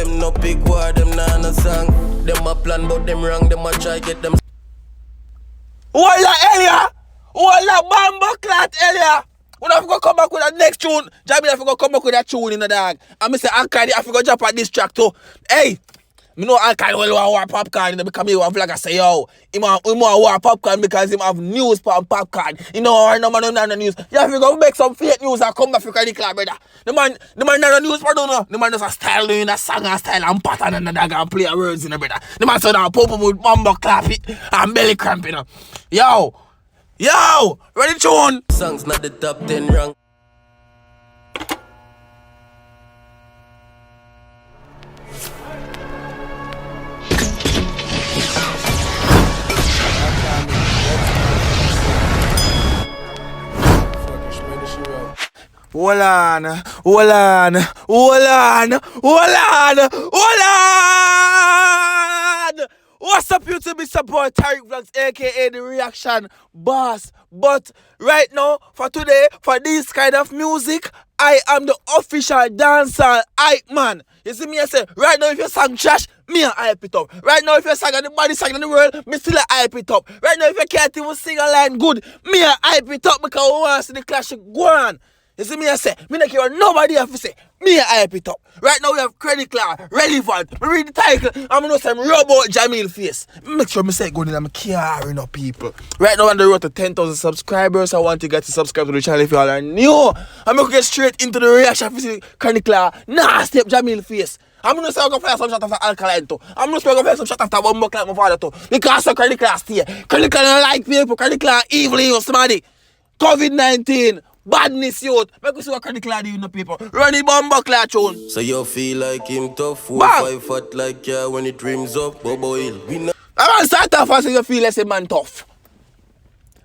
them no big war, them nah no song. Them a plan but them wrong, them a try get them. Walla Elia! Walla Bamba Clat Elia! When I forgot come back with that next tune, Jamil I forgot come back with that tune in the dog. And I say Alkaidi I forgot jump at this track too. Hey! Me know Alkaidi will war popcorn and become a vlogger say yo. He want war popcorn because him have news for popcorn. You know no man no news. You have to go make some fake news and come back for the club brother. The man no news for no. The man just a style doing a song and style and pattern and the dog and play words in the brother. The man so now pop with bumbo clap it and belly cramp you know. Yo, ready tune? Songs not the top 10 rank. Hold on. What's up, YouTube? It's your boy Tyrekevlogs, aka the Reaction Boss. But right now, for today, for this kind of music, I am the official dancer HypeMan. You see me, I say, right now if you song trash, me I hype it up. Right now if you song the body song in the world, me still I hype it up. Right now if you can't even sing a line good, me I hype it up because we want to see the clash go on. You see me, I say, me not care what nobody have to say. Me I hype it up. Right now we have Tyrekejt, relevant. Me read the title, I'm gonna say robot Jamil face. Make sure me say good in I'm caring up people. Right now on the road to 10,000 subscribers. I want you guys to subscribe to the channel if you all are new. I'm gonna get straight into the reaction for Tyrekejt. Nah, step Jamil face. I'm gonna say I'm gonna play some shot after Alkaline too. I'm gonna say I'm gonna play some shot after Bumbo Clap my father too. Because of Tyrekejt stay. Tyrekejt don't like people, Tyrekejt evil you somebody. COVID-19. Badness youth. Make us see what Tyrekejt do in the people. Run the Bumbo Clap tune. So you feel like him tough, 4-5 fat like yeah when it rims up, Bobo Hill. I want to start off and say you feel like a man tough.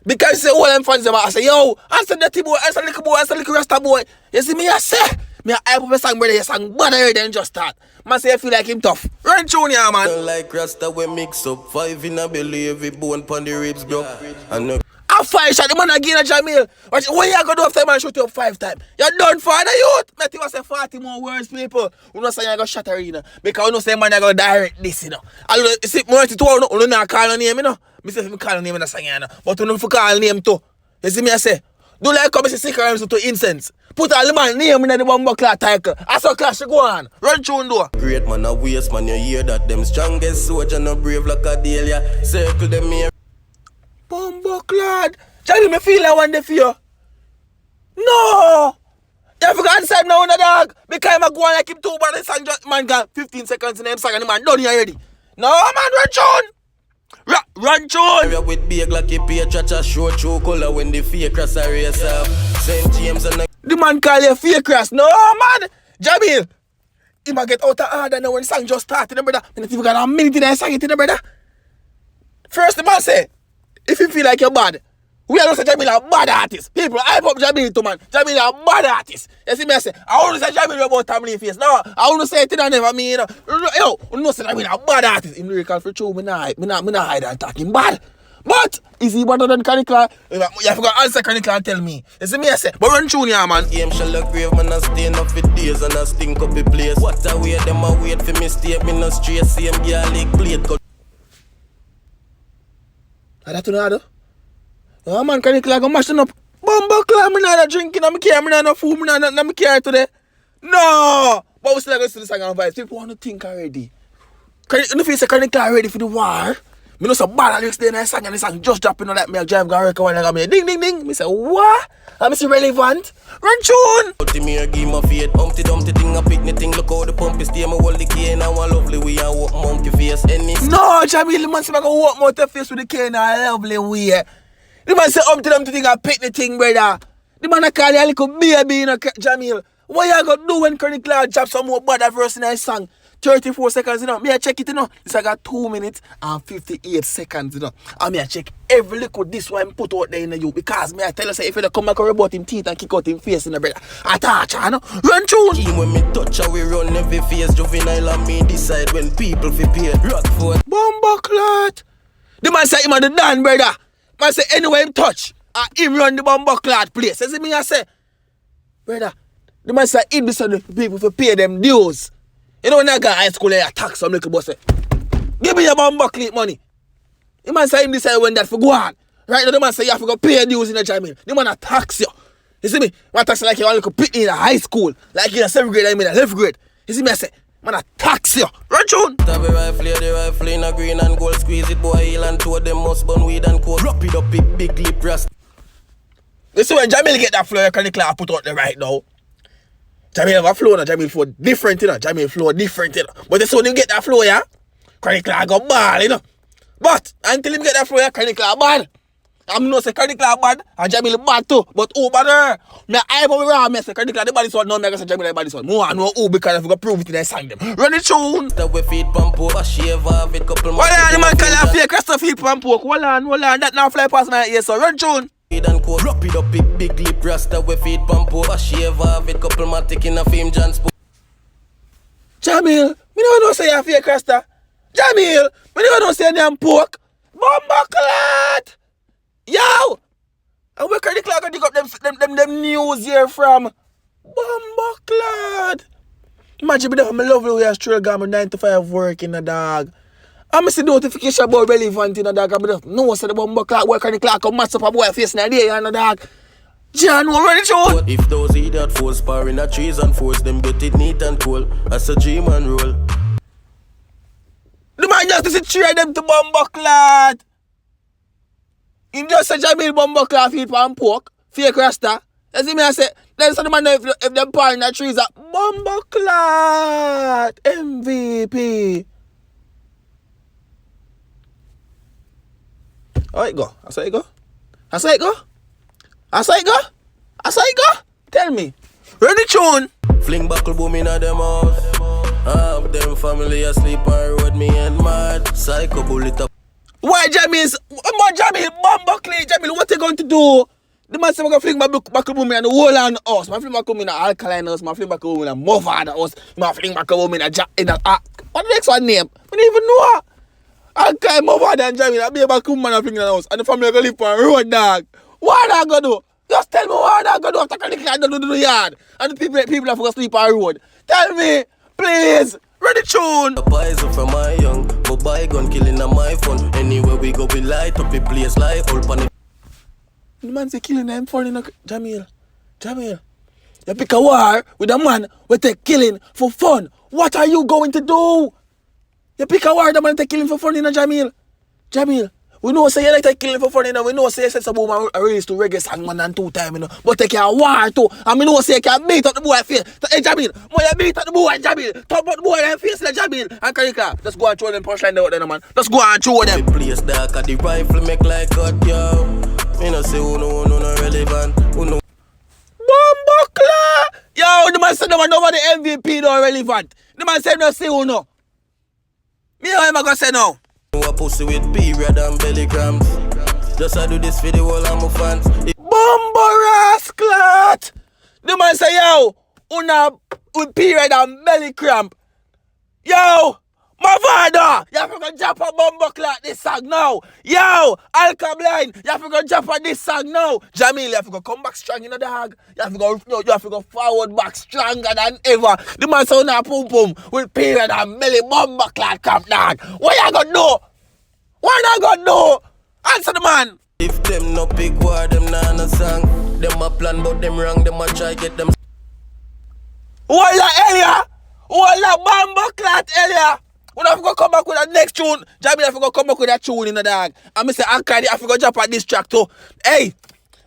Because you say all them fans I say, yo, answer dirty boy, answer little boy, answer little rasta boy. You see me I say, me I hype up a song brother, you song better than just that. Man say you feel like him tough. Run tune ya man. Don't like rasta we mix up, 5 in a belly, every bone pon the ribs bro. And a 5 shot, the man again a Jamil. What you gonna do after man shoot you up 5 times? You done for the youth. Let you say 40 more words, people. You know say you gonna shut arena. Because you know say man you gonna direct this, you know. And you see, more to you not call a name, you know. Me say if me call a name in the song, you know. But you know if you call a name too. You see me I say, do like come say sick rhymes to incense. Put all the man name in the Bumbo Clap title. I saw clash go on. Run tune do. Great man a waste man, you hear that them strongest soldier no brave like a Delia. Circle them here. Bumbo Clap. Jamil, me feel like one day for you. No! You have to answer now, no dog. Because I'm going like him too, but the song just, man, got 15 seconds in the song and the man done here already. No, man, run tune! Run tune! With big like a pay chacha show true color when the fake cross are race up. St. James and the man call you fake cross. No, man! Jamil! He might get out of order now when the song just started, brother. I'm not even got a minute in the song, brother. First, the man say, if you feel like you're bad, we are not say Jamil a bad artist. People hype up Jamil too, man. Jamil a bad artist. You see me I say, I want to say Jamil about family face. No, I want to say it and never me, you know. Yo, you know say Jamil a bad artist. In lyrical for true, me not hide and talk him bad. But, is he better than Tyrekejt? You have to answer Tyrekejt and tell me. You see me I say, but run tune here, man. Game shall look grave, man, I stay enough for days and I stink up the place. What a way, them a wait for me stay, me no straight, same girl like plate. That you know, though? Oh man, Tyrekejt go mashing up. Bumbo Clap, me not drinking, I'm care, me not food, me not care today. No! But we still going to see the song and vibes. People want to think already. You feel say Tyrekejt ready for the war? Me know some bad lyrics there in the song and the song just dropping on that me a drive go record and I got me ding ding ding. Me say what? I'm say relevant. Run tune! Umpty me a give my fate. Umpty dumpty thing a picnic thing. Look how the pump is stay. Me hold the key and I want lovely way and walk monkey face. No, Jamil, man say I go walk monkey face with the key in a lovely way. The man say Umpty dumpty thing a picnic thing, brother. The man a call you a little baby, you know, Jamil. What you gonna do when Tyrekejt drop some more bad verse in his song? 34 seconds, you know. Me I check it, you know. This I got 2 minutes and 58 seconds, you know. And me I check every liquid this one put out there in the you. Because me I tell you, say, if you come back and about him teeth and kick out him face, you know, brother. I touch, you know. Run tune! When me touch how we run every face. Juvenile and me decide when people feel pay. Rock for it. Bumbo Clap! The man say him on the done, brother. Man say anywhere him touch, him run the Bumbo Clap place. You see me I say, brother, the man say him listen to people for pay them dues. You know when I got high school, I tax some little boy say, give me your bumbo clip money. The man say him decide when that for go on. Right now the man say you have to go pay dues in the Jamaican. The man a tax you. You see me? Man tax like you want to put in a high school. Like in a 7th grade, I mean a 11th grade. You see me? I say, man a tax you. Run tune. Tab a rifle, the rifle in a green and gold. Squeeze it, boy, heel and toe. Them must burn weed and coat. Drop it up, big lip rust. You see when Jamil get that flow, you can declare put out there right now. Jamil have a flow now, Jamil flow different, you know. Jamil flow different, you know. But this when you get that flow, yeah, Credit Clark go bad, you know. But until him get that flow, yeah, Credit Clark bad. I'm not say Credit Clark bad, and Jamil bad too. But who better? Me I for me wrong, me say Credit Clark the body son, no me say Jamil the body son. More know who because I forgot prove it in the song them. Run the tune. That we feed pampo, a shave of it, couple more. Hold on, the man call a fake Christopher feed pampo. Hold on, that now fly past my ear, so run tune. And coat. Drop it up, big lip rasta we feed pampo. A shave of it, couple matic in a fame John Spoon. Jamil, me never know say you fake Rasta. Jamil, me never know say name pork. Bumbleclad. Yo! And where Credit Clark dig up them news here from? Bumbleclad. Imagine me there from my lovely way I straight got my 9 to 5 work in a dog. I see notification about relevant in a dog. I no say the Bumbleclad where Credit Clark come match up a boy face in a day in a dog. John, what ready to? If those idiot fools sparring at trees and force them get it neat and cool. As a dream and roll. The man just to trade them to Bumbleclad. He just said Jamil Bumbleclad feed pan pork. Fake Rasta. You see me I say, then so the man know if them parring at trees at Bumbleclad MVP. How it go? How it go? How it go? How it go? How it go? Tell me. Ready tune. Fling buckle boom in a them house. Half them family asleep on road me and mad. Psycho bullet up. Why Jamil? Jamil, Bumbleclad, Jamil, what you going to do? The man say I'm going to fling my buckle boom in the whole on house. I fling buckle boom in the alkaline house. I fling buckle boom in the Mother house. I fling buckle boom in the what the next one name? I don't even know. Alkaline Mother and Jamil, I be a buckle boom and I fling in the house. And the family going to live on road, dog. What are they going to do? Just tell me what they're going to do after Credit Clark don't do the yard. And the people are going to sleep on the road. Tell me, please. Ready tune. The poison from my young. Go buy gun killing on my phone. Anywhere we go we light up the place like all pan. The man say killing them for Jamil. Jamil. You pick a war with a man with a killing for fun. What are you going to do? You pick a war with a man take killing for fun in a Jamil. Jamil. We know say you like to kill for fun, you know. We know say you set some woman race to reggae song man and 2 times, you know. But take a war too. And we know say you can beat up the boy face. Hey Jamil, more you beat up the boy Jamil. Talk about the boy and face like Jamil. And Credit Clark, just go and throw them punchline there, man. Just go and throw them. The place dark at the rifle make like cut, yo. Me no say who no relevant. Who no. Bumbleclad! Yo, the man said the man over the MVP no relevant. The man said no say who no. Me how am I gonna say no? A pussy with period and belly cramps. Just I do this for the whole of my fans. Bumbleclad! The man say, yo, una with period and belly cramp. Yo, my father, you have to go jump on Bumbleclad this song now. Yo, Alkaline, you have to go jump on this song now. Jamil, you have to go come back strong in the dog. You have to go forward back stronger than ever. The man say una pum pum with period and belly Bumbleclad cramp dog. What you gonna do? What you gonna do? Answer the man. If them no big war, them nah no song. Them a plan but them wrong, them a try get them. Walla Elia! Walla Bumbleclad Elia! When I have to come back with that next tune, Jamil have to come back with that tune in the dog. And I say, Alkaline, I have to jump on this track too. Hey!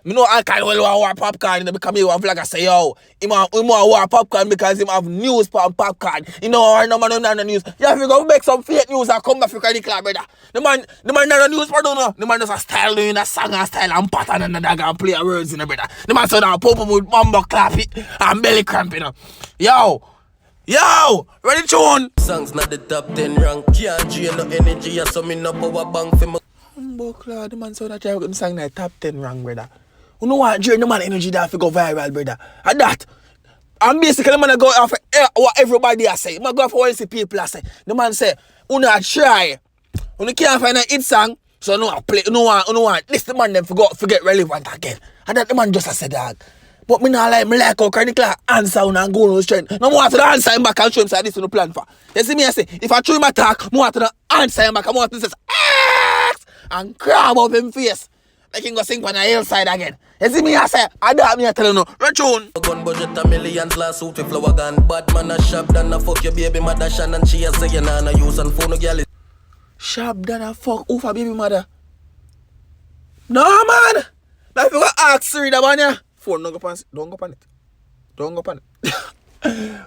I know Alkaline will war popcorn because he want vlogger say, yo, he want war popcorn because he have news for popcorn. You know, no man no news. You have to go make some fake news and come back for Credit Clark, brother. The man no news for no. The man does a style doing a song and style and pattern and the dog and play words in the brother. The man said, pump with Bumbleclad and belly cramp, you know. Yo, ready tune? Songs not the top 10 rank. Can't drain no energy, so me no power bank for me. Bumbleclad, the man said that you song like top 10 rank, brother. You know what? Drain the man energy that go viral, brother. And that. And basically, the man go after what everybody has say. Man go after what people say. The man say, you not try. You can't find a hit song, so you know play. You know what? This the man them forget relevant again. And that the man just said that. But me not me like how Chronic answer and go no strength. No more to the answer him back and show him say this is no plan for. You see me I say, if I throw him attack, more to the answer him back, I want to say and crab up him face. Like him go sing on the hillside again. You see me I say, I don't me I tell you no. Run tune. Gun budget a millions last suit with flower gun. Bad man a shop than a fuck your baby mother Shan and she a say you nah use and phone no girl. Sharp than a fuck who for baby mother. No man. But if you go ask Siri that one ya. Phone don't go on it. Don't go on it.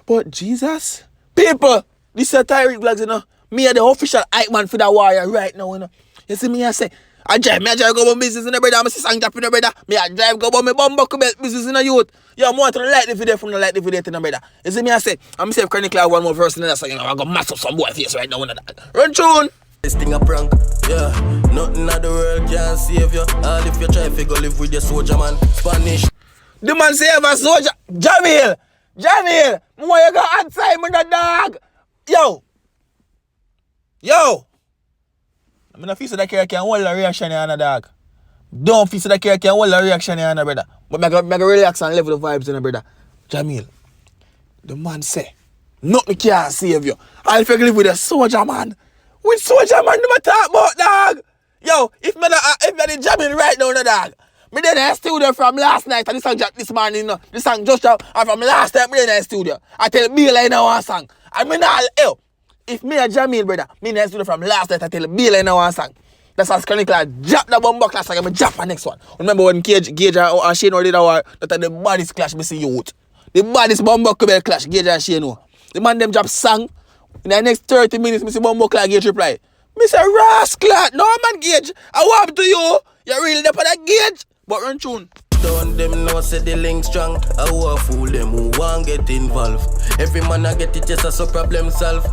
But Jesus. People, this is Tyrekevlogs, you know. Me are the official HypeMan for the warrior right now, you know. You see me I say, I drive go about business in the brother. I'm a song tap in the brother. Me I drive go about me bumbuckle business in the youth. Yo, I'm want to like the video from the like the video in the brother. You see me I say, I'm say if Chronic one more verse in that song, you know, I'm gonna mash up some boy face right now. Run tune. This thing a prank, yeah. Nothing in the world can save you. All if you try to go live with your soldier man. Spanish. The man say ever soldier. Jamil. Why you got outside with the dog? Yo. I'm not feel that care can hold the reaction here on the dog. Don't feel that care can hold the reaction here on the brother. But I go relax and level the vibes in the brother. Jamil. The man say, nothing can save you. All if you live with a soldier man. With soldier man never talk about dog. Yo, if me the jamming right now, the dog. Me then in the studio from last night and this song dropped this morning. This song just dropped and from last time me then in the studio. I tell Bill I know one song. I mean yo, if me a Jamil brother, me in the studio from last night I tell Bill I know one song. That's why Chronic drop the bomb class and I drop the next one. Remember when Gage and Shane did our that the baddest clash me see youth. The baddest bomb clash, Gage and Shane. The man them drop song. In the next 30 minutes, Mr. Bumbo Clark Gage reply. Mr. Rascal, no man Gage, I want to you. You're really there for that Gage. But run tune. Don't them know say the link strong. I want fool them who want get involved. Every man I get it just as a problem solve.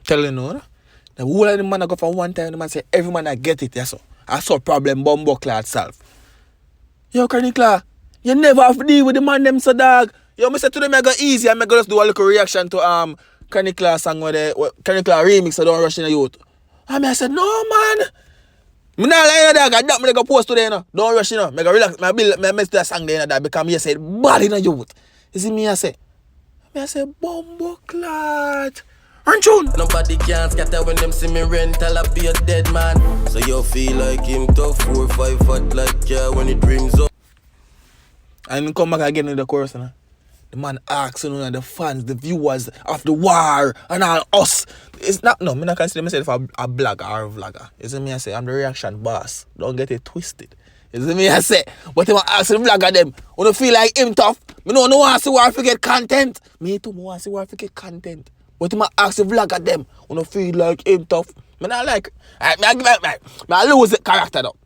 Tell you no. The whole of the man I go for one time, the man say every man I get it, yes. I saw problem Bumbo Clark solve. Yo, Chronic, you never have to deal with the man them so dog. Yo, me say to them I go easy and I go just do a little reaction to Chronic song where the Chronic remix so don't rush in the youth. And I said, no man. Me not lying dog, I don't go post today, you know. Don't rush, you know. I go relax, I mess that song there, that because me said bad in the youth. You see me I say Bumbo Clat. Run tune. Nobody can scatter when them see me rental I be a dead man. So you feel like him tough 4 or 5 fat like yeah when it rings up. And come back again in the chorus, you know. The man asks, you know, the fans, the viewers of the war and all us. It's not, no, I not consider myself a blogger or a vlogger. You see me I say, I'm the reaction boss. Don't get it twisted. You see me I say, but if I ask the vlogger them, when you feel like him tough, me no want to see where I forget content. Me too, want to see where I forget content. But if I ask the vlogger them, when you feel like him tough, me not like, I lose the character though.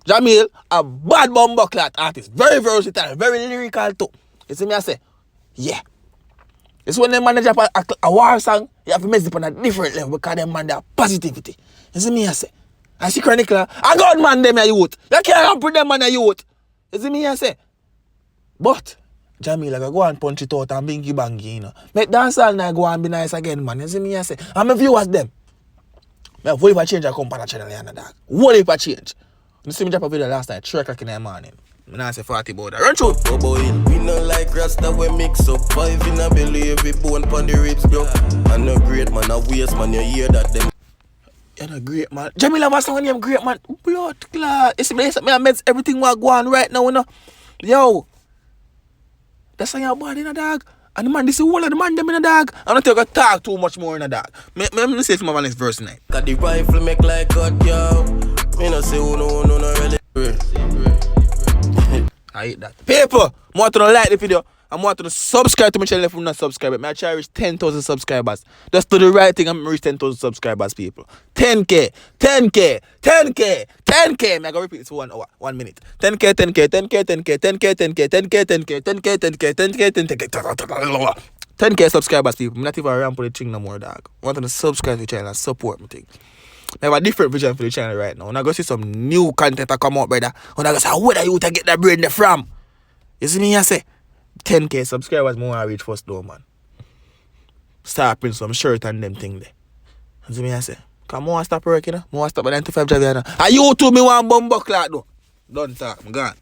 Jamil, a bad bumbo clat artist, very versatile, very lyrical too. You see me I say, yeah. It's when they manage a war song, you have to mess it on a different level because they man their positivity. You see me I say? I see Chronic, I got man them a youth. You can't put them on a youth. You see me I say? But Jamil, I go and punch it out and bingy bangy, you know. Make dance all night go and be nice again, man. You see me I say? And my viewers them. What if I change a company channel and that? What if I change? You see me drop a video last night, 3 o'clock in the morning. I say 40 about that. Run through. Oh boy, we not like Rasta, we mix up 5 in a belly, every bone pon the ribs, bro. And a great man, a waste man, you hear that them. You're a great man. Jamila was someone named great man. Blood clot. You see me, I met everything what go on right now, you know. Yo. That's how you're bad in a dog. And the man, this is all of the man them in a dog. I don't think I talk too much more in a dog. Let me say it from my next verse tonight. Cause the rifle make like cut, yo. Me no say no really. I hate that. People, I want to like the video. I want to subscribe to my channel if you're not subscribed. I try to reach 10,000 subscribers. Just do the right thing and reach 10,000 subscribers, people. 10K. I'm going to repeat this for 1 minute. 10K. 10K subscribers, people. I'm not even around for the thing no more, dog. I want to subscribe to the channel and support my thing. I have a different vision for the channel right now. And I go see some new content that come out, brother. And I go say, where are you to get that brain there from? You see me, I say, 10K subscribers more I reach first though, man. Start putting some shirt and them thing there. You see me, I say, come on, stop working, you know? I want to stop at 9 to 5 job, you know? And you too, me want bumbo clock though. Don't talk, I'm gone.